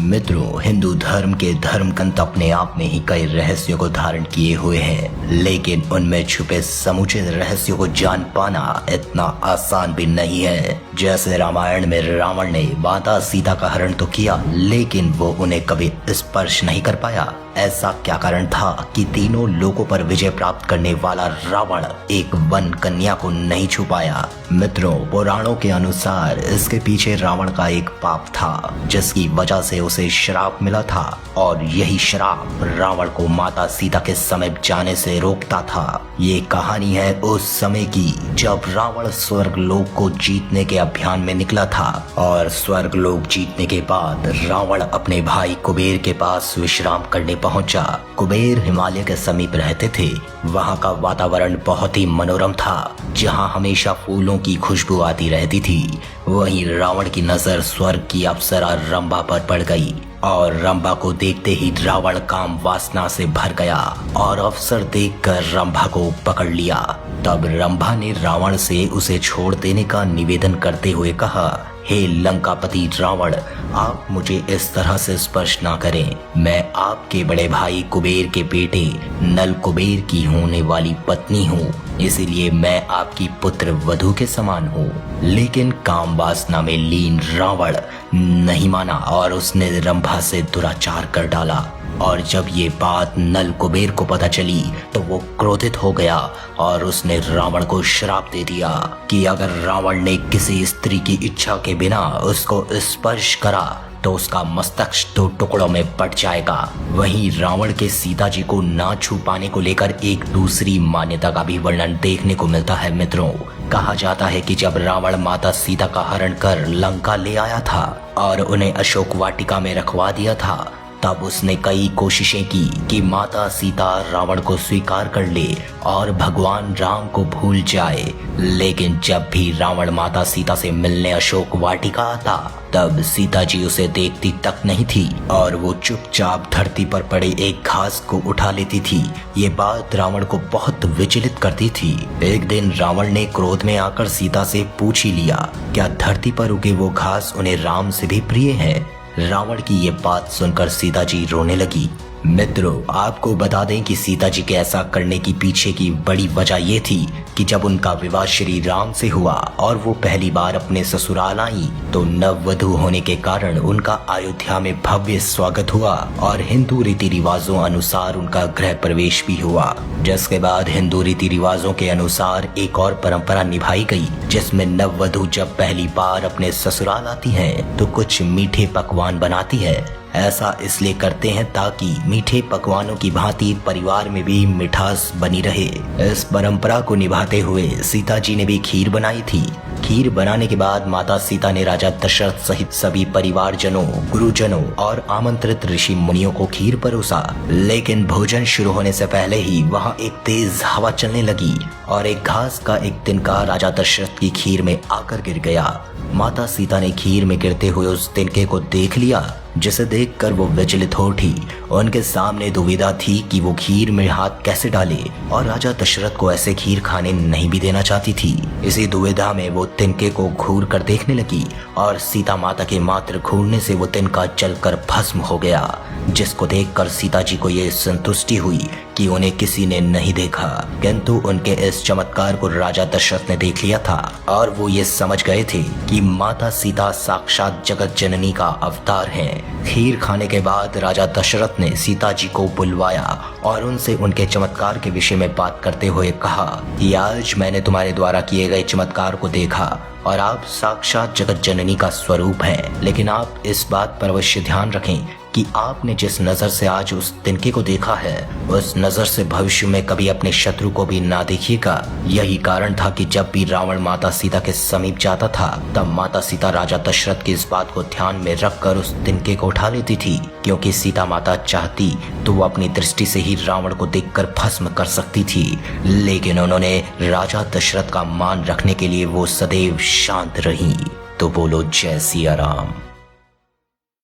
मित्रों, हिंदू धर्म के धर्मग्रंथ अपने आप में ही कई रहस्यों को धारण किए हुए हैं, लेकिन उनमें छुपे समूचे रहस्यों को जान पाना इतना आसान भी नहीं है। जैसे रामायण में रावण ने माता सीता का हरण तो किया, लेकिन वो उन्हें कभी स्पर्श नहीं कर पाया। ऐसा क्या कारण था कि तीनों लोगों पर विजय प्राप्त करने वाला रावण एक वन कन्या को नहीं छू पाया? मित्रों, पुराणों के अनुसार इसके पीछे रावण का एक पाप था, जिसकी वजह से उसे श्राप मिला था, और यही श्राप रावण को माता सीता के समीप जाने से रोकता था। ये कहानी है उस समय की जब रावण स्वर्ग लोक को जीतने के अभियान में निकला था, और स्वर्ग लोक जीतने के बाद रावण अपने भाई कुबेर के पास विश्राम करने पहुंचा। कुबेर हिमालय के समीप रहते थे। वहां का वातावरण बहुत ही मनोरम था, जहां हमेशा फूलों की खुशबू आती रहती थी। वहीं रावण की नजर स्वर्ग की अप्सरा रंभा पर पड़ गई, और रंभा को देखते ही रावण काम वासना से भर गया और अवसर देखकर रंभा को पकड़ लिया। तब रंभा ने रावण से उसे छोड़ देने का निवेदन करते हुए कहा, हे लंकापति रावण, आप मुझे इस तरह से स्पर्श ना करें। मैं आपके बड़े भाई कुबेर के बेटे नल कुबेर की होने वाली पत्नी हूँ, इसीलिए मैं आपकी पुत्र वधू के समान हूँ। लेकिन काम वासना में लीन रावण नहीं माना और उसने रंभा से दुराचार कर डाला। और जब ये बात नल कुबेर को पता चली तो वो क्रोधित हो गया और उसने रावण को श्राप दे दिया कि अगर रावण ने किसी स्त्री की इच्छा के बिना उसको स्पर्श करा तो उसका मस्तिष्क 2 टुकड़ों में बट जाएगा। वहीं रावण के सीता जी को ना छू पाने को लेकर एक दूसरी मान्यता का भी वर्णन देखने को मिलता है। मित्रों, कहा जाता है कि जब रावण माता सीता का हरण कर लंका ले आया था और उन्हें अशोक वाटिका में रखवा दिया था, तब उसने कई कोशिशें की कि माता सीता रावण को स्वीकार कर ले और भगवान राम को भूल जाए। लेकिन जब भी रावण माता सीता से मिलने अशोक वाटिका आता, तब सीता जी उसे देखती तक नहीं थी और वो चुपचाप धरती पर पड़े एक घास को उठा लेती थी। ये बात रावण को बहुत विचलित करती थी। एक दिन रावण ने क्रोध में आकर सीता से पूछ ही लिया, क्या धरती पर उगे वो घास उन्हें राम से भी प्रिय है? रावण की ये बात सुनकर सीता जी रोने लगी। मित्रों, आपको बता दें कि सीता जी के ऐसा करने की पीछे की बड़ी वजह ये थी कि जब उनका विवाह श्री राम से हुआ और वो पहली बार अपने ससुराल आई, तो नववधू होने के कारण उनका अयोध्या में भव्य स्वागत हुआ और हिंदू रीति रिवाजों अनुसार उनका गृह प्रवेश भी हुआ। जिसके बाद हिंदू रीति रिवाजों के अनुसार एक और परंपरा निभाई गई, जिसमें नववधू जब पहली बार अपने ससुराल आती है तो कुछ मीठे पकवान बनाती है। ऐसा इसलिए करते हैं ताकि मीठे पकवानों की भांति परिवार में भी मिठास बनी रहे। इस परंपरा को निभाते हुए सीता जी ने भी खीर बनाई थी। खीर बनाने के बाद माता सीता ने राजा दशरथ सहित सभी परिवारजनों, गुरुजनों और आमंत्रित ऋषि मुनियों को खीर परोसा। लेकिन भोजन शुरू होने से पहले ही वहां एक तेज हवा चलने लगी और एक घास का एक तिनका राजा दशरथ की खीर में आकर गिर गया। माता सीता ने खीर में गिरते हुए उस तिनके को देख लिया, जिसे देखकर वो विचलित हो उठी। उनके सामने दुविधा थी कि वो खीर में हाथ कैसे डाले, और राजा दशरथ को ऐसे खीर खाने नहीं भी देना चाहती थी। इसी दुविधा में वो तिनके को घूर कर देखने लगी और सीता माता के मात्र घूरने से वो तिनका जलकर भस्म हो गया, जिसको देखकर सीता जी को ये संतुष्टि हुई कि उन्हें किसी ने नहीं देखा, किंतु उनके इस चमत्कार को राजा दशरथ ने देख लिया था और वो ये समझ गए थे कि माता सीता साक्षात जगत जननी का अवतार हैं। खीर खाने के बाद राजा दशरथ ने सीता जी को बुलवाया और उनसे उनके चमत्कार के विषय में बात करते हुए कहा कि आज मैंने तुम्हारे द्वारा किए गए चमत्कार को देखा और आप साक्षात जगत जननी का स्वरूप हैं। लेकिन आप इस बात पर अवश्य ध्यान रखें कि आपने जिस नजर से आज उस तिनके को देखा है, उस नजर से भविष्य में कभी अपने शत्रु को भी ना देखिएगा। यही कारण था कि जब भी रावण माता सीता के समीप जाता था, तब माता सीता राजा दशरथ की इस बात को ध्यान में रखकर उस तिनके को उठा लेती थी, क्योंकि सीता माता चाहती तो वो अपनी दृष्टि से ही रावण को देखकर भस्म कर सकती थी। लेकिन उन्होंने राजा दशरथ का मान रखने के लिए वो सदैव शांत रही। तो बोलो जय सिया राम।